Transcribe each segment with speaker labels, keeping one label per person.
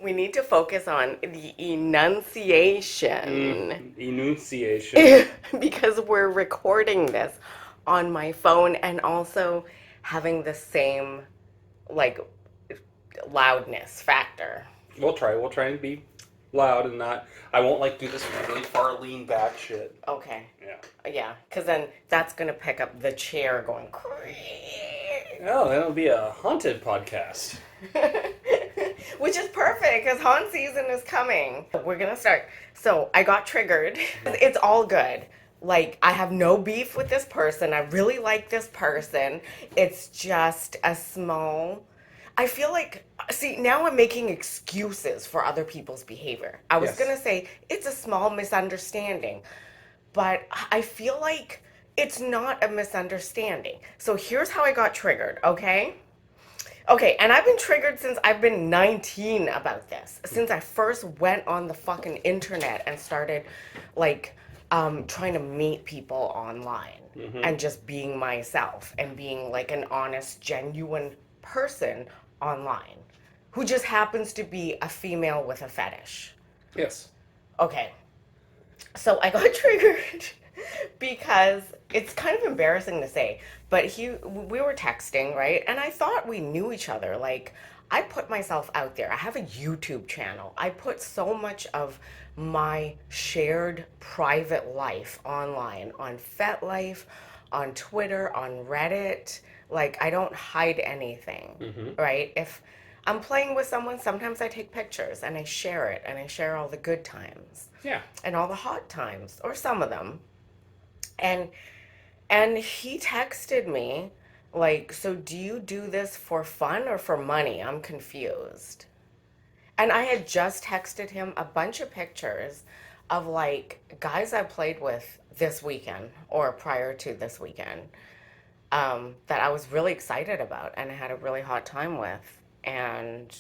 Speaker 1: We need to focus on the enunciation.
Speaker 2: Enunciation.
Speaker 1: Because we're recording this on my phone and also having the same, like, loudness factor.
Speaker 2: We'll try. We'll try and be loud and not. I won't like do this really far lean back shit.
Speaker 1: Okay.
Speaker 2: Yeah.
Speaker 1: Yeah, because then that's going to pick up the chair going.
Speaker 2: Oh, that'll be a haunted podcast.
Speaker 1: Which is perfect because haunt season is coming. We're going to start. So I got triggered. It's all good. Like, I have no beef with this person. I really like this person. It's just a small. I feel like, see, now I'm making excuses for other people's behavior. I was
Speaker 2: Yes.
Speaker 1: going to say it's a small misunderstanding, but I feel like it's not a misunderstanding. So here's how I got triggered, okay? Okay, and I've been triggered since I've been 19 about this. Since I first went on the fucking internet and started, like, trying to meet people online and just being myself and being like an honest, genuine person online who just happens to be a female with a fetish.
Speaker 2: Yes.
Speaker 1: Okay, so I got triggered because it's kind of embarrassing to say, but we were texting, right? And I thought we knew each other. Like, I put myself out there. I have a YouTube channel. I put so much of my shared private life online, on FetLife, on Twitter, on Reddit. Like, I don't hide anything, right? If I'm playing with someone, sometimes I take pictures and I share it, and I share all the good times
Speaker 2: Yeah.
Speaker 1: and all the hot times, or some of them. And he texted me like, "So do you do this for fun or for money? I'm confused." And I had just texted him a bunch of pictures of like guys I played with this weekend or prior to this weekend, that I was really excited about and I had a really hot time with. And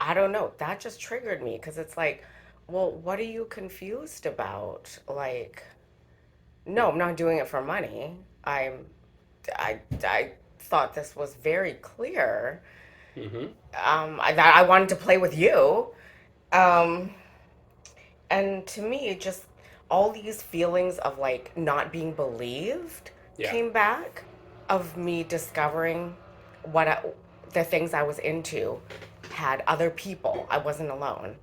Speaker 1: I don't know, that just triggered me because it's like, well, what are you confused about? Like, no, I'm not doing it for money. I thought this was very clear. That I wanted to play with you. Um, and to me, just all these feelings of like not being believed
Speaker 2: Yeah.
Speaker 1: came back, of me discovering what the things I was into had other people. I wasn't alone.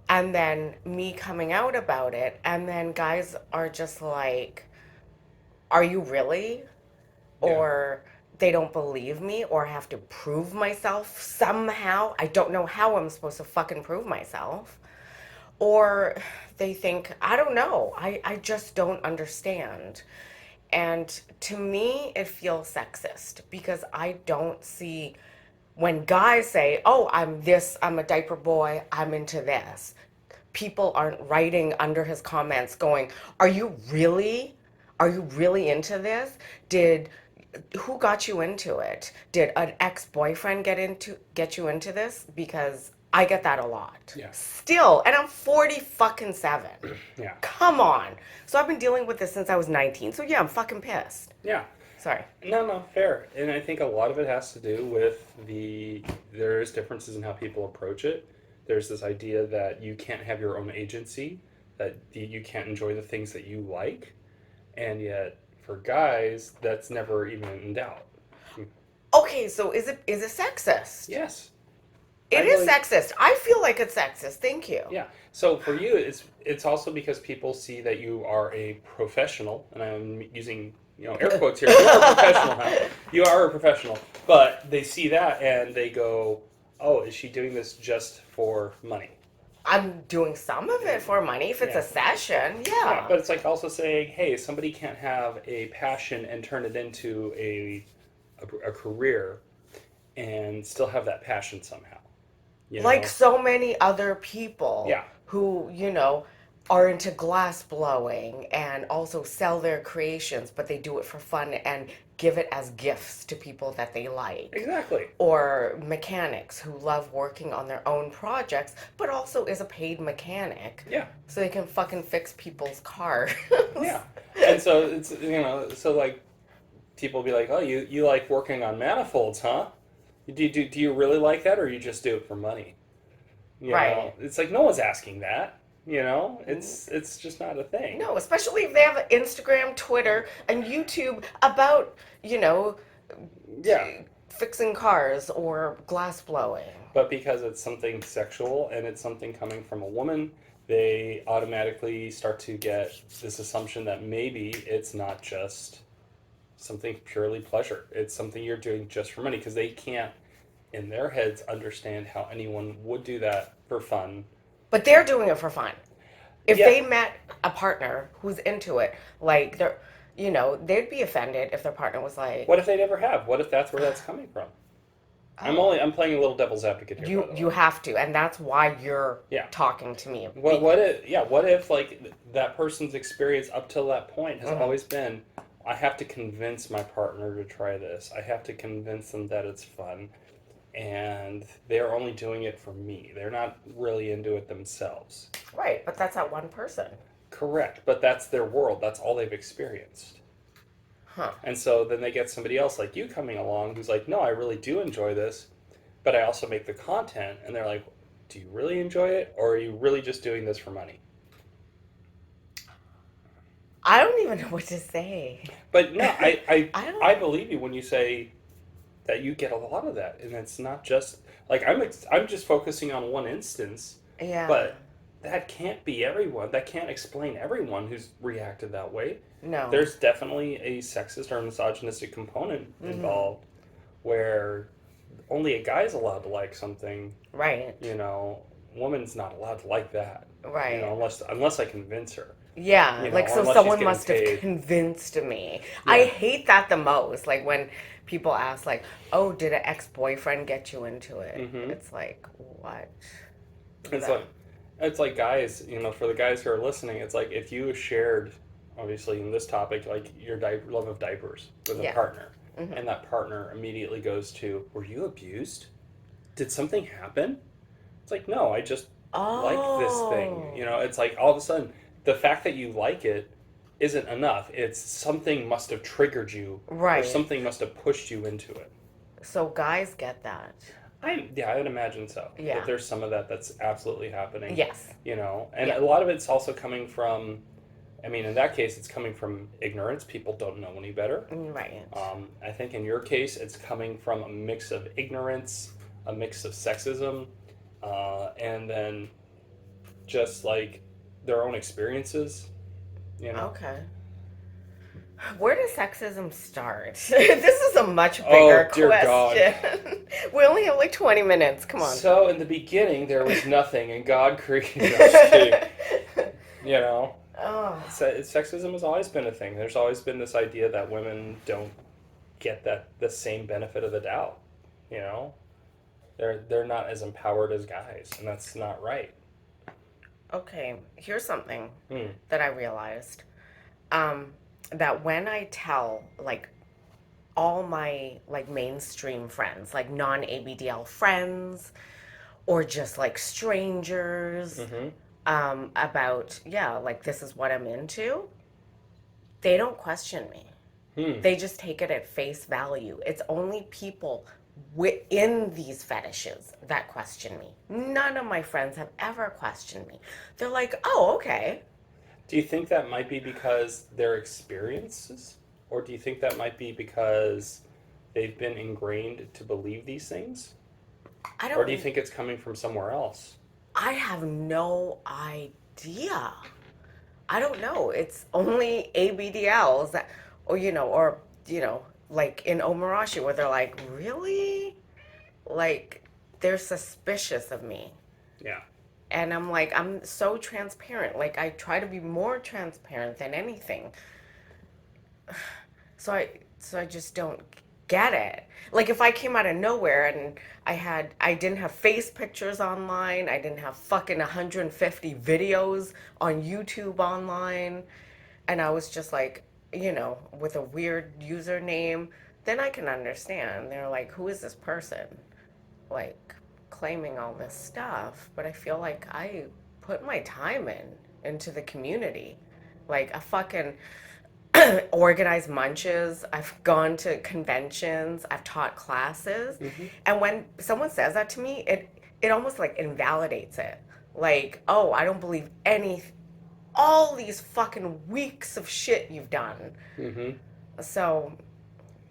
Speaker 1: And then me coming out about it, and then guys are just like, "Are you really?"
Speaker 2: Yeah.
Speaker 1: Or they don't believe me, or I have to prove myself somehow. I don't know how I'm supposed to fucking prove myself. Or they think, I don't know, I just don't understand. And to me, it feels sexist because I don't see, when guys say, "Oh, I'm this, I'm a diaper boy, I'm into this," people aren't writing under his comments going, "Are you really? Are you really into this? Did Who got you into it? Did an ex-boyfriend get you into this?" Because I get that a lot.
Speaker 2: Yeah.
Speaker 1: Still, and I'm 40 fucking 7.
Speaker 2: Yeah.
Speaker 1: Come on. So I've been dealing with this since I was 19. So yeah, I'm fucking pissed.
Speaker 2: Yeah.
Speaker 1: Sorry.
Speaker 2: No, fair. And I think a lot of it has to do with there's differences in how people approach it. There's this idea that you can't have your own agency, that you can't enjoy the things that you like. And yet, for guys, that's never even in doubt.
Speaker 1: Okay, so is it sexist?
Speaker 2: Yes.
Speaker 1: It is sexist. I feel like it's sexist. Thank you.
Speaker 2: Yeah. So for you, it's also because people see that you are a professional, and I'm using air quotes here. You are a professional now. You are a professional, but they see that and they go, "Oh, is she doing this just for money?"
Speaker 1: I'm doing some of it for money if it's
Speaker 2: Yeah.
Speaker 1: a session.
Speaker 2: Yeah,
Speaker 1: Yeah.
Speaker 2: but it's like also saying, "Hey, somebody can't have a passion and turn it into a career, and still have that passion somehow."
Speaker 1: Like so many other people
Speaker 2: Yeah.
Speaker 1: who, are into glass blowing and also sell their creations, but they do it for fun and give it as gifts to people that they like.
Speaker 2: Exactly.
Speaker 1: Or mechanics who love working on their own projects, but also is a paid mechanic.
Speaker 2: Yeah.
Speaker 1: So they can fucking fix people's cars.
Speaker 2: Yeah. And so it's so like people be like, "Oh, you like working on manifolds, huh? Do you really like that, or you just do it for money?" You know,
Speaker 1: Right.
Speaker 2: it's like no one's asking that. You know, it's just not a thing.
Speaker 1: No, especially if they have Instagram, Twitter, and YouTube about, you know,
Speaker 2: Yeah,
Speaker 1: fixing cars or glass blowing.
Speaker 2: but because it's something sexual and it's something coming from a woman, they automatically start to get this assumption that maybe it's not just something purely pleasure. It's something you're doing just for money because they can't, in their heads, understand how anyone would do that for fun.
Speaker 1: But they're doing it for fun. If
Speaker 2: Yeah.
Speaker 1: they met a partner who's into it, like they're, they'd be offended if their partner was
Speaker 2: What
Speaker 1: like,
Speaker 2: if they never have? What if that's where that's coming from?
Speaker 1: "Oh,
Speaker 2: I'm playing a little devil's advocate here, by
Speaker 1: you
Speaker 2: the
Speaker 1: you
Speaker 2: way.
Speaker 1: have to," and that's why you're
Speaker 2: Yeah.
Speaker 1: talking to me.
Speaker 2: What if what if like that person's experience up till that point has
Speaker 1: Mhm.
Speaker 2: always been I have to convince my partner to try this. I have to convince them that it's fun and they're only doing it for me. They're not really into it themselves.
Speaker 1: Right, but that's that one person.
Speaker 2: Correct, but that's their world. That's all they've experienced.
Speaker 1: Huh.
Speaker 2: And so then they get somebody else like you coming along who's like, "No, I really do enjoy this, but I also make the content." And they're like, "Do you really enjoy it or are you really just doing this for money?"
Speaker 1: I don't even know what to say.
Speaker 2: But no,
Speaker 1: I don't.
Speaker 2: I believe you when you say that you get a lot of that, and it's not just like I'm just focusing on one instance,
Speaker 1: Yeah.
Speaker 2: but that can't be everyone. That can't explain everyone who's reacted that way.
Speaker 1: No.
Speaker 2: There's definitely a sexist or misogynistic component
Speaker 1: Hmm.
Speaker 2: involved where only a guy's allowed to like something.
Speaker 1: Right.
Speaker 2: You know, woman's not allowed to like that. You know,
Speaker 1: Right.
Speaker 2: unless I convince her.
Speaker 1: Yeah,
Speaker 2: You know,
Speaker 1: like
Speaker 2: or
Speaker 1: so
Speaker 2: unless she's
Speaker 1: someone
Speaker 2: getting
Speaker 1: must have
Speaker 2: paid.
Speaker 1: convinced me. I
Speaker 2: Yeah.
Speaker 1: hate that the most. Like when people ask like, "Oh, did an ex-boyfriend get you into it?"
Speaker 2: Mm-hmm.
Speaker 1: It's like, "What?"
Speaker 2: It's
Speaker 1: That.
Speaker 2: like it's like guys, you know, for the guys who are listening, it's like if you shared, obviously in this topic, like your love of diapers with a
Speaker 1: Yeah.
Speaker 2: partner,
Speaker 1: Hmm.
Speaker 2: and that partner immediately goes to, "Were you abused? Did something happen?" It's like, no, I just like this thing.
Speaker 1: Oh.
Speaker 2: You know, it's like all of a sudden the fact that you like it isn't enough. It's something must have triggered you, or
Speaker 1: Right.
Speaker 2: something must have pushed you into it.
Speaker 1: So guys get that.
Speaker 2: I would imagine so. That
Speaker 1: Yeah.
Speaker 2: there's some of that that's absolutely happening,
Speaker 1: Yes.
Speaker 2: you know, and
Speaker 1: Yeah.
Speaker 2: a lot of it's also coming from. I mean, in that case, it's coming from ignorance. People don't know any better.
Speaker 1: Right.
Speaker 2: I think in your case, it's coming from a mix of ignorance, a mix of sexism, and then just like their own experiences. You know.
Speaker 1: Okay. Where does sexism start? This is a much
Speaker 2: Oh
Speaker 1: bigger
Speaker 2: dear God.
Speaker 1: question. We only have like 20 minutes. Come on.
Speaker 2: So in the beginning, there was nothing, and God created. No, I'm just kidding. You know.
Speaker 1: Oh,
Speaker 2: Sexism has always been a thing. There's always been this idea that women don't get that the same benefit of the doubt. You know, they're not as empowered as guys, and that's not right.
Speaker 1: okay. Here's something
Speaker 2: Hmm.
Speaker 1: that I realized. Um, that when I tell like all my like mainstream friends, like non-ABDL friends, or just like strangers,
Speaker 2: Mm-hmm.
Speaker 1: about yeah, like this is what I'm into, they don't question me.
Speaker 2: Hmm.
Speaker 1: They just take it at face value. It's only people within these fetishes that question me. None of my friends have ever questioned me. They're like, oh, okay.
Speaker 2: Do you think that might be because their experiences, or do you think that might be because they've been ingrained to believe these things,
Speaker 1: I
Speaker 2: or do you
Speaker 1: don't,
Speaker 2: think it's coming from somewhere else?
Speaker 1: I have no idea. I don't know. It's only ABDLs that, or like in Omarashi where they're like, really? Like, they're suspicious of me.
Speaker 2: Yeah.
Speaker 1: And I'm like, I'm so transparent. Like, I try to be more transparent than anything. So I just don't get it. Like if I came out of nowhere and I didn't have face pictures online, I didn't have fucking 150 videos on YouTube online, and I was just like, with a weird username, then I can understand. They're like, who is this person? Like claiming all this stuff, but I feel like I put my time into the community. Like a fucking organized munches. I've gone to conventions. I've taught classes.
Speaker 2: Mm-hmm.
Speaker 1: And when someone says that to me, it almost like invalidates it. Like, oh, I don't believe all these fucking weeks of shit you've done.
Speaker 2: Mm-hmm.
Speaker 1: So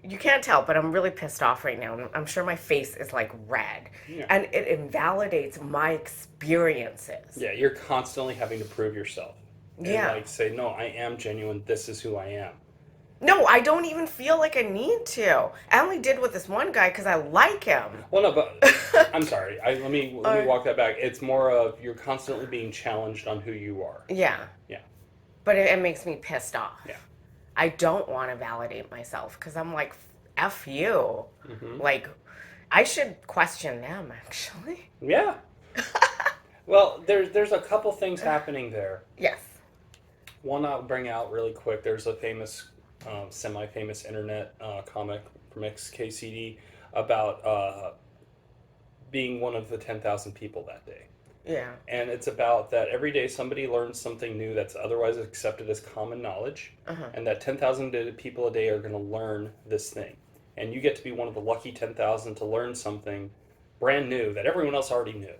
Speaker 1: you can't tell, but I'm really pissed off right now. I'm sure my face is like red.
Speaker 2: Yeah.
Speaker 1: And it invalidates my experiences.
Speaker 2: Yeah, you're constantly having to prove yourself. And
Speaker 1: Yeah.
Speaker 2: like say, no, I am genuine. This is who I am.
Speaker 1: No, I don't even feel like I need to. I only did with this one guy because I like him.
Speaker 2: Well, no, but I'm sorry. Let me
Speaker 1: uh,
Speaker 2: walk that back. It's more of you're constantly being challenged on who you are.
Speaker 1: yeah.
Speaker 2: Yeah.
Speaker 1: But it makes me pissed off.
Speaker 2: Yeah.
Speaker 1: I don't want to validate myself because I'm like, F you.
Speaker 2: Mm-hmm.
Speaker 1: Like, I should question them, actually.
Speaker 2: Yeah. Well, there's a couple things happening there.
Speaker 1: Yes.
Speaker 2: One I'll bring out really quick. There's a famous, semi-famous internet comic from XKCD about being one of the 10,000 people that day.
Speaker 1: Yeah.
Speaker 2: And it's about that every day somebody learns something new that's otherwise accepted as common knowledge, and that 10,000 people a day are going to learn this thing. And you get to be one of the lucky 10,000 to learn something brand new that everyone else already knew.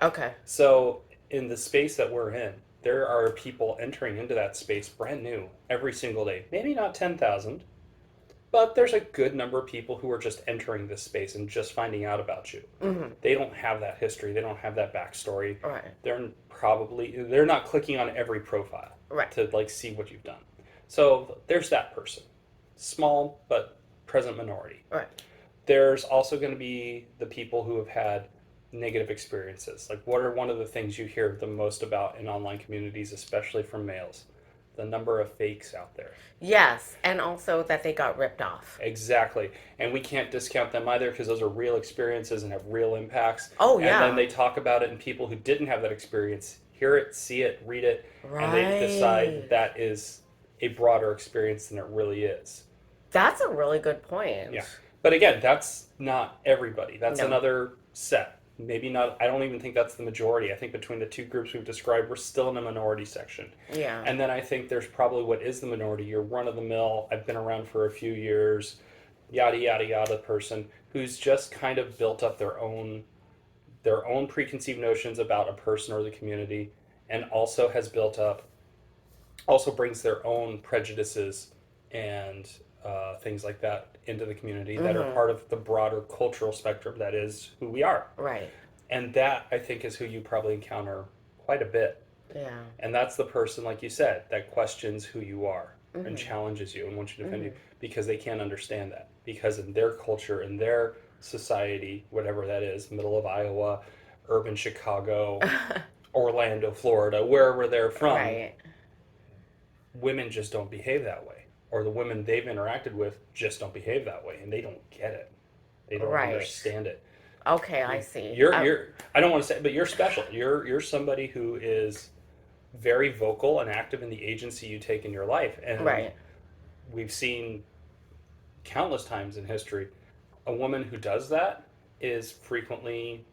Speaker 1: Okay.
Speaker 2: So, in the space that we're in, there are people entering into that space brand new every single day. Maybe not 10,000, but there's a good number of people who are just entering this space and just finding out about you.
Speaker 1: Mm-hmm.
Speaker 2: They don't have that history. They don't have that backstory.
Speaker 1: Right.
Speaker 2: They're not clicking on every profile
Speaker 1: Right.
Speaker 2: to like see what you've done. So there's that person, small but present minority.
Speaker 1: Right.
Speaker 2: There's also going to be the people who have had negative experiences. Like, what are one of the things you hear the most about in online communities, especially from males? The number of fakes out there.
Speaker 1: Yes, and also that they got ripped off.
Speaker 2: Exactly. And we can't discount them either because those are real experiences and have real impacts.
Speaker 1: Oh, yeah.
Speaker 2: And then they talk about it, and people who didn't have that experience hear it, see it, read it, and they decide that is a broader experience than it really is.
Speaker 1: That's a really good point.
Speaker 2: Yeah. But again, that's not everybody. That's
Speaker 1: No.
Speaker 2: another set. Maybe not, I don't even think that's the majority. I think between the two groups we've described, we're still in a minority section.
Speaker 1: Yeah.
Speaker 2: And then I think there's probably what is the minority, your run of the mill, I've been around for a few years, yada, yada, yada person who's just kind of built up their own preconceived notions about a person or the community, and also brings their own prejudices and things like that into the community that are part of the broader cultural spectrum that is who we are.
Speaker 1: Right.
Speaker 2: And that, I think, is who you probably encounter quite a bit.
Speaker 1: Yeah.
Speaker 2: And that's the person, like you said, that questions who you are and challenges you and wants you to defend you because they can't understand that. Because in their culture, in their society, whatever that is, middle of Iowa, urban Chicago, Orlando, Florida, wherever they're from,
Speaker 1: Right.
Speaker 2: women just don't behave that way. Or the women they've interacted with just don't behave that way, and they don't get it. They don't understand it.
Speaker 1: Okay, I see.
Speaker 2: You're I don't want to say, but you're special. You're somebody who is very vocal and active in the agency you take in your life, and
Speaker 1: Right.
Speaker 2: we've seen countless times in history a woman who does that is frequently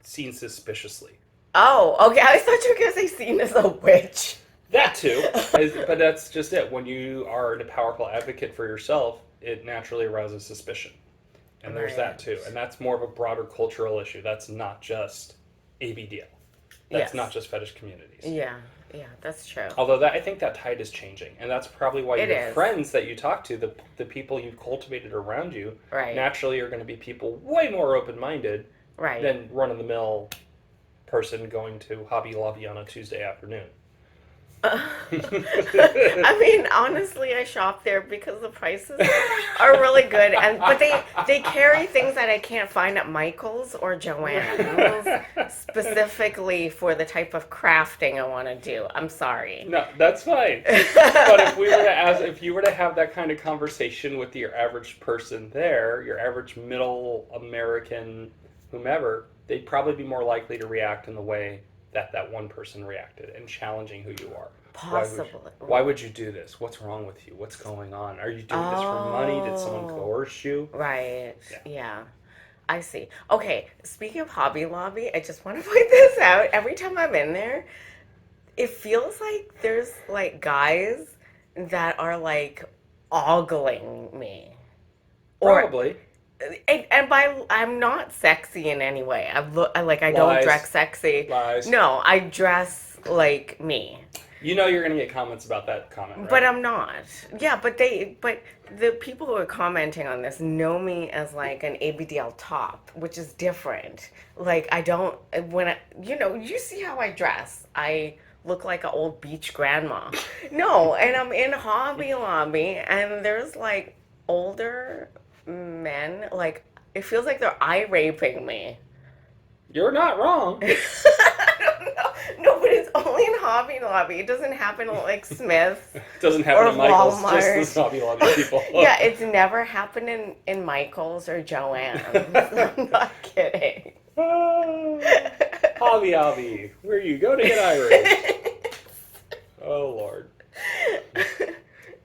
Speaker 2: seen suspiciously.
Speaker 1: Oh, okay. I thought you were going to say seen as a witch.
Speaker 2: That too, but that's just it. When you are a powerful advocate for yourself, it naturally arouses suspicion. And there's that too. And that's more of a broader cultural issue. That's not just ABDL. That's not just fetish communities.
Speaker 1: Yeah, that's true.
Speaker 2: Although I think that tide is changing. And that's probably why your friends that you talk to, the people you've cultivated around you, naturally are going to be people way more open-minded than run-of-the-mill person going to Hobby Lobby on a Tuesday afternoon.
Speaker 1: I mean, honestly, I shop there because the prices are really good, but they carry things that I can't find at Michael's or Joann's, specifically for the type of crafting I want to do. I'm sorry.
Speaker 2: No, that's fine. But if you were to have that kind of conversation with your average person there, your average middle American, whomever, they'd probably be more likely to react in the way that one person reacted and challenging who you are.
Speaker 1: Possibly.
Speaker 2: Why would you do this? What's wrong with you? What's going on? Are you doing this for money? Did someone coerce you?
Speaker 1: Right. Yeah. I see. Okay, speaking of Hobby Lobby, I just want to point this out. Every time I'm in there, it feels like there's like guys that are like ogling me.
Speaker 2: Probably.
Speaker 1: And by I'm not sexy in any way. I don't dress
Speaker 2: Lies.
Speaker 1: sexy.
Speaker 2: Lies.
Speaker 1: No, I dress like me.
Speaker 2: You know you're going to get comments about that comment,
Speaker 1: But
Speaker 2: right?
Speaker 1: I'm not. Yeah, but the people who are commenting on this know me as like an ABDL top, which is different. Like I don't when I you see how I dress. I look like an old beach grandma. No, and I'm in Hobby Lobby and there's like older men like it feels like they're eye raping me.
Speaker 2: You're not wrong.
Speaker 1: I don't know. No, but it's only in Hobby Lobby. It doesn't happen at like Smith's
Speaker 2: Doesn't happen
Speaker 1: or
Speaker 2: at Michael's, just the
Speaker 1: Walmart.
Speaker 2: Hobby Lobby people.
Speaker 1: Yeah, it's never happened in Michael's or Joann's. I'm not kidding.
Speaker 2: Ah, Hobby, where you go to get Irish. Oh Lord.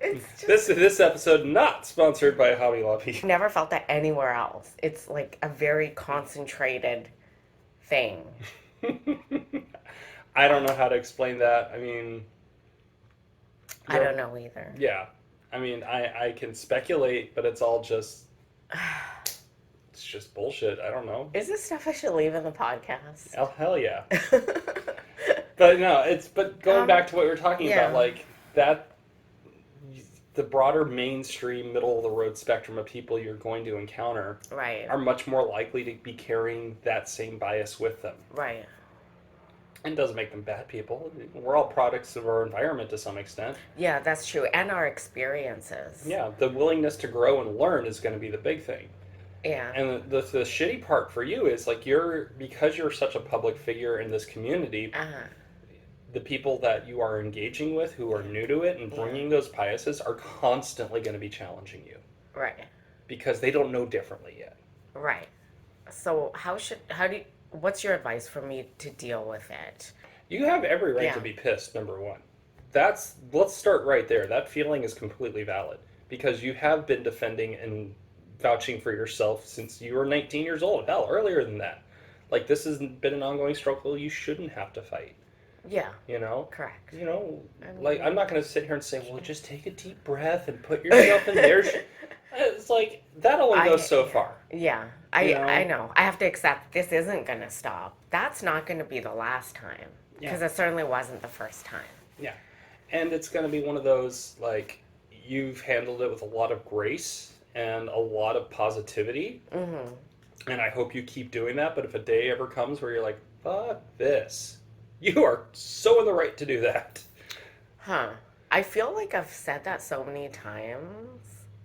Speaker 1: It's
Speaker 2: This episode not sponsored by Hobby Lobby.
Speaker 1: never felt that anywhere else. It's like a very concentrated thing.
Speaker 2: I don't know how to explain that. I mean,
Speaker 1: I don't know either.
Speaker 2: yeah. I mean, I can speculate, but it's all just it's just bullshit. I don't know.
Speaker 1: Is this stuff I should leave in the podcast?
Speaker 2: Hell yeah. But no, but going back to what we were talking
Speaker 1: yeah.
Speaker 2: about, like that, the broader mainstream, middle of the road spectrum of people you're going to encounter
Speaker 1: Right.
Speaker 2: are much more likely to be carrying that same bias with them.
Speaker 1: Right.
Speaker 2: And it doesn't make them bad people. We're all products of our environment to some extent.
Speaker 1: Yeah, that's true. And our experiences.
Speaker 2: Yeah, the willingness to grow and learn is going to be the big thing.
Speaker 1: Yeah.
Speaker 2: And the shitty part for you is like because you're such a public figure in this community,
Speaker 1: Uh-huh.
Speaker 2: the people that you are engaging with who are new to it and bringing those biases are constantly going to be challenging you.
Speaker 1: Right.
Speaker 2: Because they don't know differently yet.
Speaker 1: Right. So what's your advice for me to deal with it?
Speaker 2: You have every right
Speaker 1: Yeah.
Speaker 2: to be pissed, number one. Let's start right there. That feeling is completely valid because you have been defending and vouching for yourself since you were 19 years old. Hell, earlier than that. Like, this has been an ongoing struggle you shouldn't have to fight.
Speaker 1: Yeah.
Speaker 2: You know?
Speaker 1: Correct.
Speaker 2: You know, like, I'm not going to sit here and say, well, just take a deep breath and put yourself in there. It's like, that only goes so far.
Speaker 1: Yeah. I know. I have to accept this isn't going to stop. That's not going to be the last time. Because it certainly wasn't the first time.
Speaker 2: Yeah. And it's going to be one of those, like, you've handled it with a lot of grace and a lot of positivity.
Speaker 1: Mm-hmm.
Speaker 2: And I hope you keep doing that. But if a day ever comes where you're like, fuck this, you are so in the right to do that.
Speaker 1: Huh. I feel like I've said that so many times.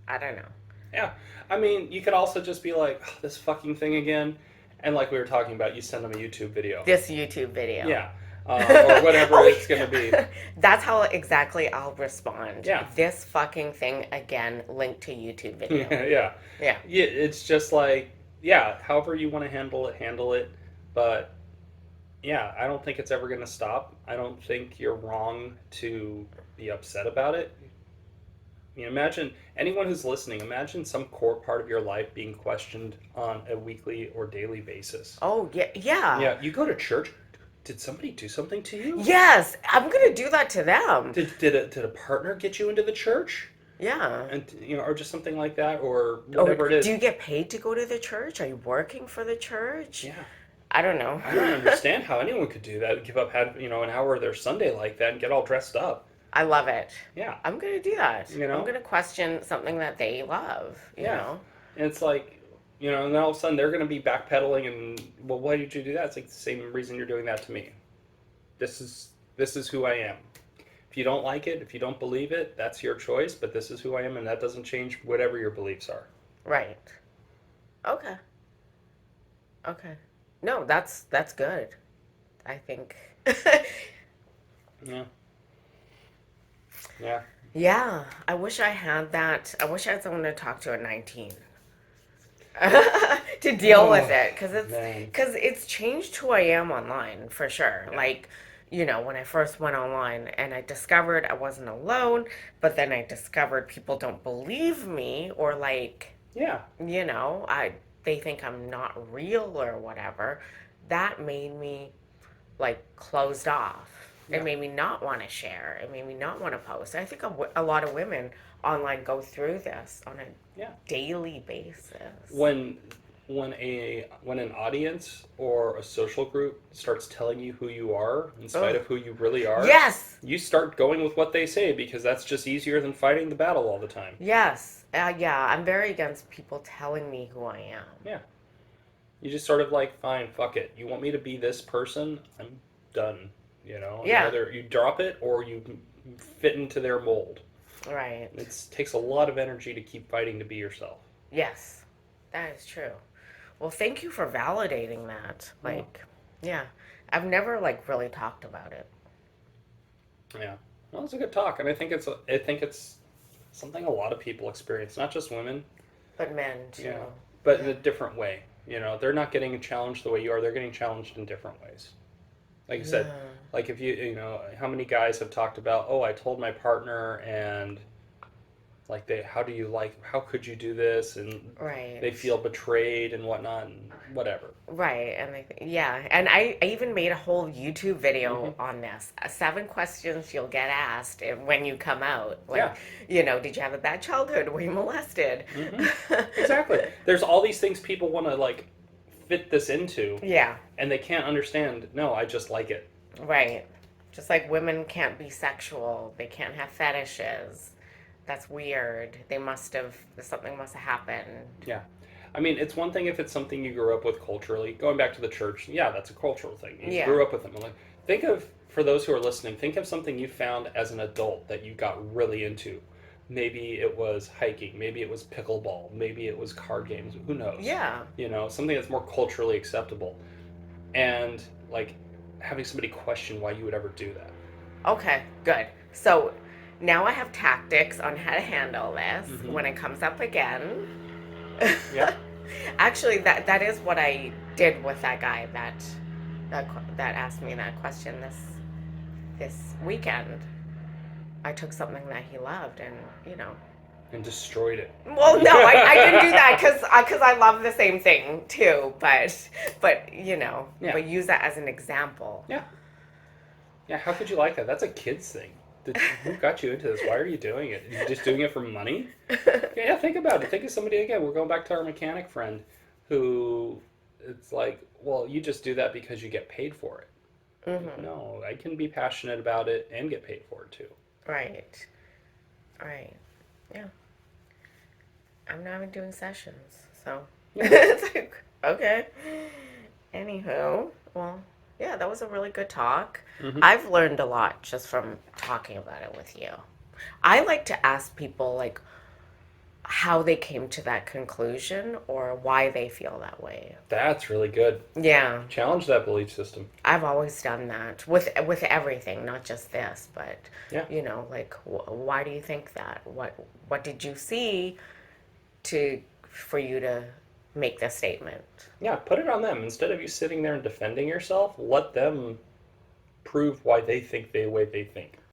Speaker 1: I don't know.
Speaker 2: Yeah. I mean, you could also just be like, oh, this fucking thing again. And like we were talking about, you send them a YouTube video.
Speaker 1: This YouTube video.
Speaker 2: Yeah. Or whatever it's going to be.
Speaker 1: That's how exactly I'll respond.
Speaker 2: Yeah.
Speaker 1: This fucking thing again, linked to YouTube video.
Speaker 2: Yeah.
Speaker 1: Yeah.
Speaker 2: Yeah. It's just like, yeah, however you want to handle it. But yeah, I don't think it's ever going to stop. I don't think you're wrong to be upset about it. I mean, imagine anyone who's listening, imagine some core part of your life being questioned on a weekly or daily basis.
Speaker 1: Oh, yeah. Yeah.
Speaker 2: Yeah, you go to church. Did somebody do something to you?
Speaker 1: Yes, I'm going to do that to them.
Speaker 2: Did a partner get you into the church?
Speaker 1: Yeah.
Speaker 2: And or just something like that, or whatever it is.
Speaker 1: Do you get paid to go to the church? Are you working for the church?
Speaker 2: Yeah.
Speaker 1: I don't know.
Speaker 2: I don't understand how anyone could do that. Give up, an hour of their Sunday like that, and get all dressed up.
Speaker 1: I love it.
Speaker 2: Yeah.
Speaker 1: I'm going to do that.
Speaker 2: You know?
Speaker 1: I'm going to question something that they love, you know?
Speaker 2: And it's like, and then all of a sudden they're going to be backpedaling and, well, why did you do that? It's like the same reason you're doing that to me. This is who I am. If you don't like it, if you don't believe it, that's your choice, but this is who I am, and that doesn't change whatever your beliefs are.
Speaker 1: Right. Okay. No, that's good. I think.
Speaker 2: Yeah. Yeah.
Speaker 1: Yeah, I wish I had that. I wish I had someone to talk to at 19. To deal with it, because it's changed who I am online for sure. Yeah. Like, when I first went online and I discovered I wasn't alone, but then I discovered people don't believe me, or like,
Speaker 2: yeah,
Speaker 1: they think I'm not real or whatever. That made me like closed off. It
Speaker 2: Yeah.
Speaker 1: made me not want to share. It made me not want to post. I think a lot of women online go through this on a
Speaker 2: Yeah.
Speaker 1: daily basis.
Speaker 2: When when an audience or a social group starts telling you who you are in spite
Speaker 1: Ugh.
Speaker 2: of who you really are,
Speaker 1: Yes.
Speaker 2: you start going with what they say because that's just easier than fighting the battle all the time.
Speaker 1: Yes. Yeah, I'm very against people telling me who I am.
Speaker 2: Yeah. You just sort of like, fine, fuck it. You want me to be this person? I'm done. You know, and
Speaker 1: Yeah.
Speaker 2: either you drop it or you fit into their mold.
Speaker 1: Right.
Speaker 2: It takes a lot of energy to keep fighting to be yourself.
Speaker 1: Yes. That is true. Well, thank you for validating that.
Speaker 2: Yeah.
Speaker 1: Like, yeah. I've never like really talked about it.
Speaker 2: Yeah. Well, it's a good talk, and I think it's something a lot of people experience, not just women.
Speaker 1: But men too.
Speaker 2: Yeah. But in
Speaker 1: Yeah.
Speaker 2: a different way. You know, they're not getting challenged the way you are. They're getting challenged in different ways. Like you said,
Speaker 1: Yeah.
Speaker 2: like if you know, how many guys have talked about, oh, I told my partner, and like how do you like, how could you do this, and
Speaker 1: Right.
Speaker 2: they feel betrayed and whatnot, and whatever.
Speaker 1: Right, and yeah, and I even made a whole YouTube
Speaker 2: Hmm.
Speaker 1: video on this. 7 questions you'll get asked when you come out.
Speaker 2: Yeah.
Speaker 1: Like, did you have a bad childhood? Were you molested?
Speaker 2: Hmm. Exactly. There's all these things people want to like fit this into,
Speaker 1: Yeah,
Speaker 2: and they can't understand. No, I just like it.
Speaker 1: right. Just like women can't be sexual, they can't have fetishes. That's weird. Something must have happened.
Speaker 2: Yeah. I mean, it's one thing if it's something you grew up with culturally. Going back to the church, yeah, that's a cultural thing. You
Speaker 1: Yeah.
Speaker 2: grew up with them. Like, think of, for those who are listening, think of something you found as an adult that you got really into. Maybe it was hiking. Maybe it was pickleball. Maybe it was card games. Who knows?
Speaker 1: Yeah.
Speaker 2: You know, something that's more culturally acceptable. And, like, having somebody question why you would ever do that.
Speaker 1: Okay, good. So now I have tactics on how to handle this
Speaker 2: Mhm.
Speaker 1: when it comes up again.
Speaker 2: Yeah.
Speaker 1: Actually, that is what I did with that guy that asked me that question this weekend. I took something that he loved, and
Speaker 2: And destroyed it.
Speaker 1: Well, no, I didn't do that because I love the same thing too. But
Speaker 2: Yeah.
Speaker 1: but use that as an example.
Speaker 2: Yeah. Yeah, how could you like that? That's a kid's thing. Who got you into this? Why are you doing it? Are you just doing it for money? Yeah, think about it. Think of somebody, again, we're going back to our mechanic friend who it's like, well, you just do that because you get paid for it.
Speaker 1: Mm-hmm.
Speaker 2: No, I can be passionate about it and get paid for it too.
Speaker 1: Right. Right. Yeah. I'm not even doing sessions, so it's like okay. Anywho, well, yeah, that was a really good talk.
Speaker 2: Mm-hmm.
Speaker 1: I've learned a lot just from talking about it with you. I like to ask people like how they came to that conclusion or why they feel that way.
Speaker 2: That's really good.
Speaker 1: Yeah,
Speaker 2: Challenge that belief system.
Speaker 1: I've always done that with everything, not just this, but
Speaker 2: Yeah.
Speaker 1: like why do you think that? What did you see for you to make this statement?
Speaker 2: Yeah, put it on them. Instead of you sitting there and defending yourself, let them prove why they think the way they think.